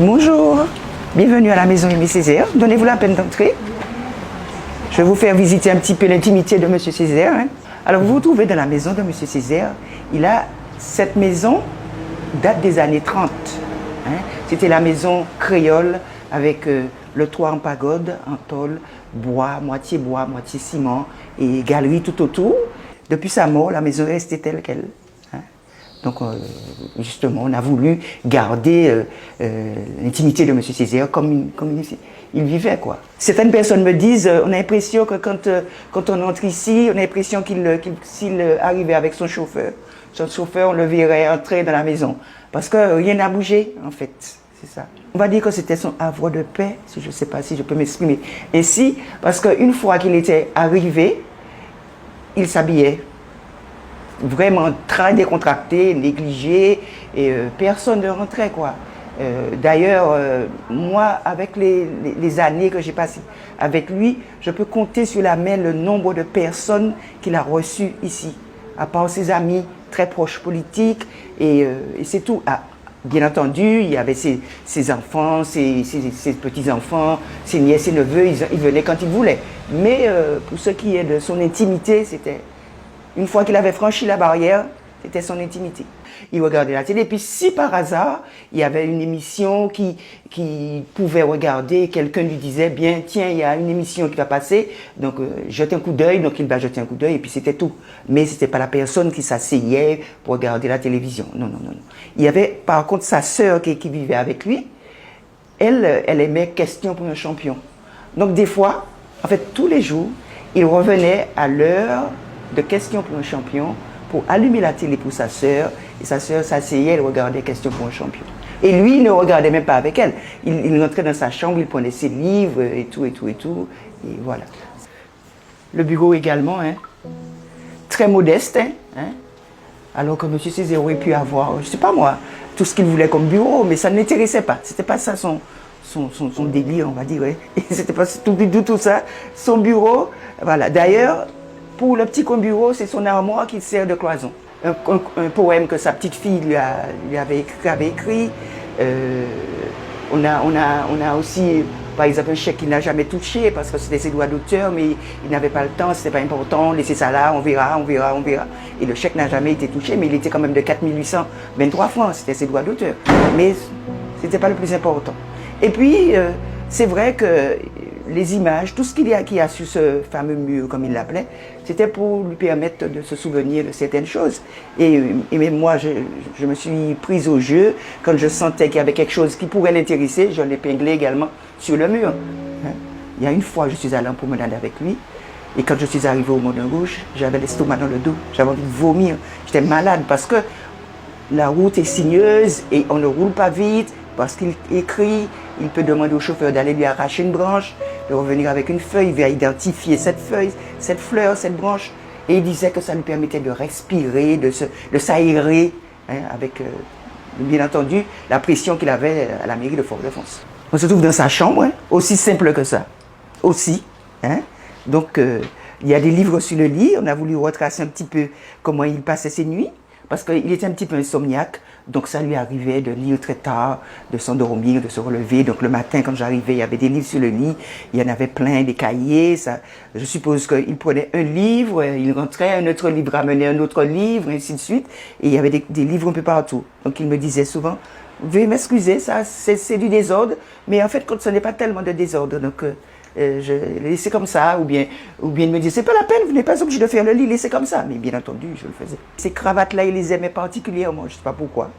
Bonjour, bienvenue à la maison Aimé Césaire. Donnez-vous la peine d'entrer. Je vais vous faire visiter un petit peu l'intimité de M. Césaire. Alors vous vous trouvez dans la maison de M. Césaire. Cette maison date des années 30. C'était la maison créole avec le toit en pagode, en tôle, bois, moitié ciment et galerie tout autour. Depuis sa mort, la maison est restée telle qu'elle. Donc, justement, on a voulu garder l'intimité de M. Césaire comme il vivait, quoi. Certaines personnes me disent, on a l'impression que quand on entre ici, on a l'impression s'il arrivait avec son chauffeur, on le verrait entrer dans la maison. Parce que rien n'a bougé, en fait. C'est ça. On va dire que c'était son havre de paix, si je ne sais pas si je peux m'exprimer ainsi, parce qu'une fois qu'il était arrivé, il s'habillait. Vraiment très décontracté, négligé, et personne ne rentrait, quoi. D'ailleurs, moi, avec les années que j'ai passées avec lui, je peux compter sur la main le nombre de personnes qu'il a reçues ici, à part ses amis très proches politiques, et c'est tout. Ah, bien entendu, il y avait ses enfants, ses petits-enfants, ses nièces, ses neveux, ils venaient quand ils voulaient. Mais pour ce qui est de son intimité, c'était... Une fois qu'il avait franchi la barrière, c'était son intimité. Il regardait la télé, et puis si par hasard, il y avait une émission qu'il pouvait regarder, quelqu'un lui disait, bien, tiens, il y a une émission qui va passer, donc jette un coup d'œil, donc il va jeter un coup d'œil, et puis c'était tout. Mais ce n'était pas la personne qui s'asseyait pour regarder la télévision. Non, non, non, non. Il y avait par contre sa sœur qui vivait avec lui, elle aimait Question pour un champion. Donc des fois, en fait tous les jours, il revenait à l'heure de Question pour un champion pour allumer la télé pour sa sœur, et sa sœur s'asseyait, elle regardait Question pour un champion. Et lui, il ne regardait même pas avec elle. Il rentrait dans sa chambre, il prenait ses livres et tout, et voilà. Le bureau également, très modeste, alors que M. Césaire aurait pu avoir, je ne sais pas moi, tout ce qu'il voulait comme bureau, mais ça ne l'intéressait pas. C'était pas ça son délire, on va dire. C'était pas tout ça. Son bureau, voilà. D'ailleurs, pour le petit bureau, c'est son armoire qui sert de cloison. Un poème que sa petite fille lui avait écrit. On a aussi, par exemple, un chèque qu'il n'a jamais touché parce que c'était ses droits d'auteur, mais il n'avait pas le temps, c'était pas important, laissez ça là, on verra. Et le chèque n'a jamais été touché, mais il était quand même de 4 823 francs, c'était ses droits d'auteur. Mais c'était pas le plus important. Et puis, c'est vrai que les images, tout ce qu'il y a sur ce fameux mur, comme il l'appelait, c'était pour lui permettre de se souvenir de certaines choses. Et même moi, je me suis prise au jeu. Quand je sentais qu'il y avait quelque chose qui pourrait l'intéresser, je l'épinglais également sur le mur. Il y a une fois, je suis allée en promenade avec lui, et quand je suis arrivée au Moulin Rouge, j'avais l'estomac dans le dos, j'avais envie de vomir. J'étais malade parce que la route est sinueuse et on ne roule pas vite, parce qu'il écrit, il peut demander au chauffeur d'aller lui arracher une branche, de revenir avec une feuille, il va identifier cette feuille, cette fleur, cette branche. Et il disait que ça lui permettait de respirer, de s'aérer, avec, bien entendu, la pression qu'il avait à la mairie de Fort-de-France. On se trouve dans sa chambre, aussi simple que ça, aussi. Donc, il y a des livres sur le lit, on a voulu retracer un petit peu comment il passait ses nuits, parce qu'il était un petit peu insomniaque, donc ça lui arrivait de lire très tard, de s'endormir, de se relever. Donc le matin, quand j'arrivais, il y avait des livres sur le lit, il y en avait plein, des cahiers. Je suppose qu'il prenait un livre, il rentrait, un autre livre ramenait un autre livre, ainsi de suite. Et il y avait des livres un peu partout. Donc il me disait souvent, veuillez m'excuser, ça c'est du désordre, mais en fait, ce n'est pas tellement de désordre. Donc je laissais comme ça, ou bien il me disait, c'est pas la peine, vous n'êtes pas obligé de faire le lit, laissez comme ça. Mais bien entendu, je le faisais. Ces cravates-là, il les aimait particulièrement, je ne sais pas pourquoi.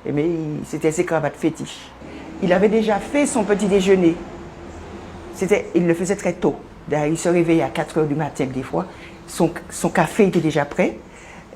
Mais c'était ses cravates fétiches. Il avait déjà fait son petit déjeuner. Il le faisait très tôt. D'ailleurs, il se réveillait à 4 h du matin des fois. Son café était déjà prêt.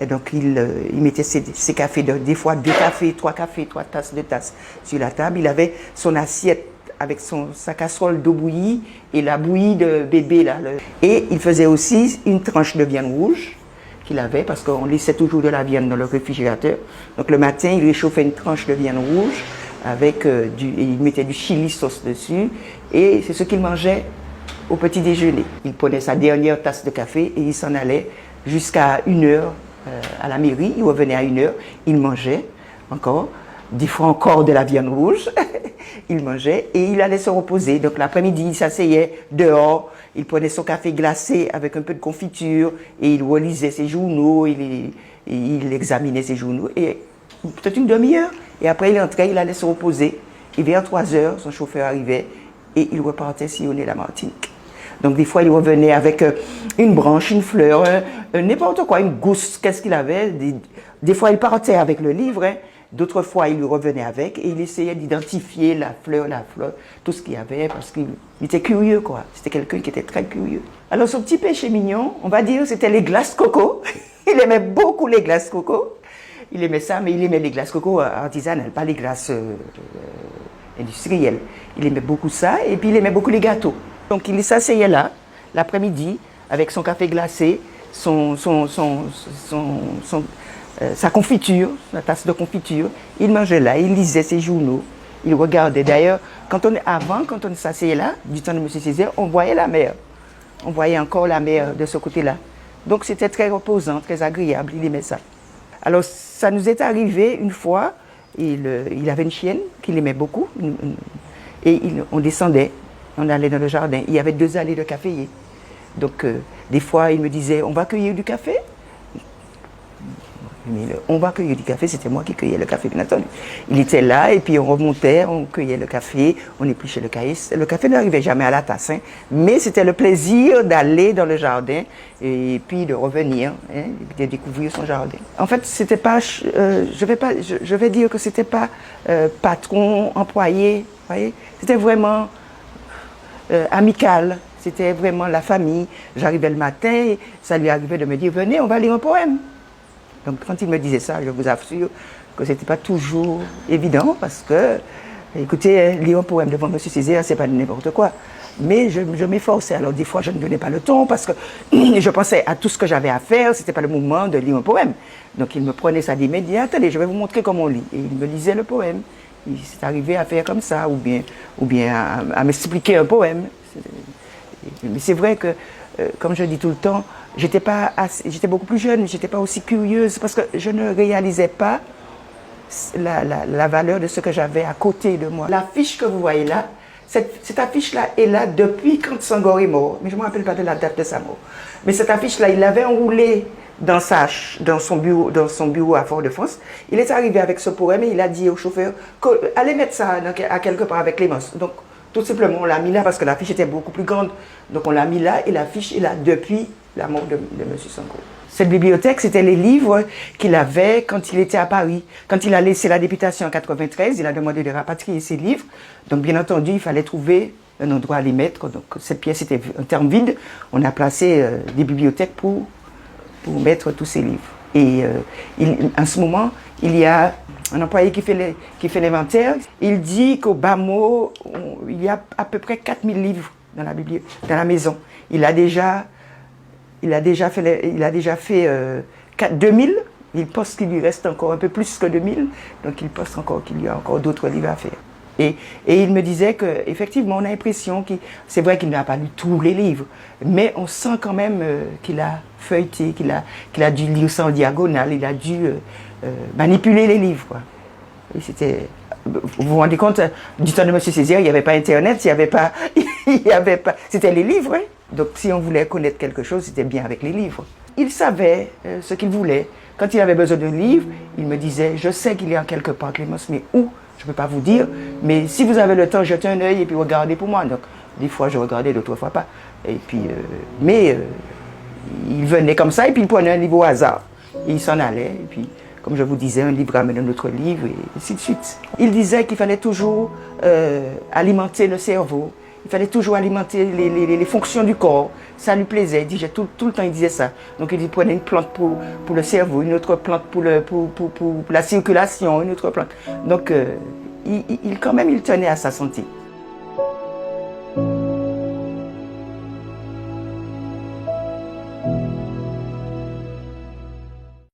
Et donc il mettait ses cafés, des fois 2 cafés, 3 cafés, 3 tasses, 2 tasses sur la table. Il avait son assiette avec sa casserole d'eau bouillie et la bouillie de bébé là. Et il faisait aussi une tranche de viande rouge qu'il avait, parce qu'on laissait toujours de la viande dans le réfrigérateur. Donc le matin, il réchauffait une tranche de viande rouge avec il mettait du chili sauce dessus, et c'est ce qu'il mangeait au petit déjeuner. Il prenait sa dernière tasse de café et il s'en allait jusqu'à 1 h à la mairie. Il revenait à 1 h, il mangeait encore, des fois encore de la viande rouge. il mangeait et il allait se reposer. Donc l'après-midi, il s'asseyait dehors, il prenait son café glacé avec un peu de confiture et il relisait ses journaux, il examinait ses journaux et peut-être une demi-heure. Et après, il entrait, il allait se reposer. Et vers 3 heures, son chauffeur arrivait et il repartait sillonner la Martinique. Donc des fois, il revenait avec une branche, une fleur, n'importe quoi, une gousse, qu'est-ce qu'il avait. Des fois, il partait avec le livre, hein. D'autres fois, il revenait avec et il essayait d'identifier la fleur, tout ce qu'il y avait parce qu'il était curieux, quoi. C'était quelqu'un qui était très curieux. Alors, son petit péché mignon, on va dire, c'était les glaces coco. Il aimait beaucoup les glaces coco. Il aimait ça, mais il aimait les glaces coco artisanales, pas les glaces industrielles. Il aimait beaucoup ça et puis il aimait beaucoup les gâteaux. Donc, il s'asseyait là, l'après-midi, avec son café glacé, sa confiture, sa tasse de confiture. Il mangeait là, il lisait ses journaux, il regardait. D'ailleurs, quand on s'asseyait là, du temps de M. Césaire, on voyait la mer. On voyait encore la mer de ce côté-là. Donc c'était très reposant, très agréable, il aimait ça. Alors ça nous est arrivé une fois, il avait une chienne qu'il aimait beaucoup, et on descendait, on allait dans le jardin. Il y avait 2 allées de caféiers. Donc des fois il me disait, on va cueillir du café? Mais on va cueillir du café, c'était moi qui cueillais le café, bien entendu. Il était là et puis on remontait, on cueillait le café, on épluchait le café. Le café n'arrivait jamais à la tasse, hein, mais c'était le plaisir d'aller dans le jardin et puis de revenir, hein, de découvrir son jardin. En fait, c'était pas, je vais dire que c'était pas patron, employé, voyez, c'était vraiment amical. C'était vraiment la famille. J'arrivais le matin, et ça lui arrivait de me dire, venez, on va lire un poème. Donc quand il me disait ça, je vous assure que ce n'était pas toujours évident parce que, écoutez, lire un poème devant M. Césaire, c'est pas n'importe quoi. Mais je m'efforçais. Alors des fois, je ne donnais pas le ton parce que je pensais à tout ce que j'avais à faire, ce n'était pas le moment de lire un poème. Donc il me prenait ça, il me disait, attendez, je vais vous montrer comment on lit. Et il me lisait le poème. Il s'est arrivé à faire comme ça, ou bien à m'expliquer un poème. Mais c'est vrai que, comme je dis tout le temps, j'étais beaucoup plus jeune, je n'étais pas aussi curieuse parce que je ne réalisais pas la valeur de ce que j'avais à côté de moi. L'affiche que vous voyez là, cette affiche-là est là depuis quand Senghor est mort, mais je ne me rappelle pas de la date de sa mort. Mais cette affiche-là, il l'avait enroulée dans son bureau à Fort-de-France. Il est arrivé avec ce poème et il a dit au chauffeur allez mettre ça à quelque part avec Clémence. Donc, tout simplement, on l'a mis là parce que l'affiche était beaucoup plus grande. Donc, on l'a mis là et l'affiche est là depuis la mort de M. Senghor. Cette bibliothèque, c'était les livres qu'il avait quand il était à Paris. Quand il a laissé la députation en 1993, il a demandé de rapatrier ses livres. Donc, bien entendu, il fallait trouver un endroit à les mettre. Donc, cette pièce était un terme vide. On a placé des bibliothèques pour mettre tous ces livres. Et en ce moment, il y a un employé qui fait l'inventaire. Il dit qu'au bas mot, il y a à peu près 4000 livres dans la maison. Il a déjà fait 2000. Il pense qu'il lui reste encore un peu plus que 2000. Donc il pense encore qu'il y a encore d'autres livres à faire. Et il me disait qu'effectivement, on a l'impression c'est vrai qu'il n'a pas lu tous les livres, mais on sent quand même qu'il a feuilleté, qu'il a dû lire ça en diagonale, il a dû manipuler les livres, quoi. Et vous vous rendez compte, du temps de M. Césaire, il n'y avait pas Internet, c'était les livres. Hein. Donc si on voulait connaître quelque chose, c'était bien avec les livres. Il savait ce qu'il voulait. Quand il avait besoin d'un livre, il me disait, je sais qu'il est en quelque part, Clémence, mais où? Je ne peux pas vous dire, mais si vous avez le temps, jetez un œil et puis regardez pour moi. Donc, des fois, je regardais, d'autres fois pas. Et puis, il venait comme ça et puis il prenait un livre au hasard. Et il s'en allait. Et puis, comme je vous disais, un livre amène un autre livre et ainsi de suite. Il disait qu'il fallait toujours alimenter le cerveau. Il fallait toujours alimenter les fonctions du corps. Ça lui plaisait. Il disait, tout le temps, il disait ça. Donc, il prenait une plante pour le cerveau, une autre plante pour la circulation, une autre plante. Donc, quand même, il tenait à sa santé.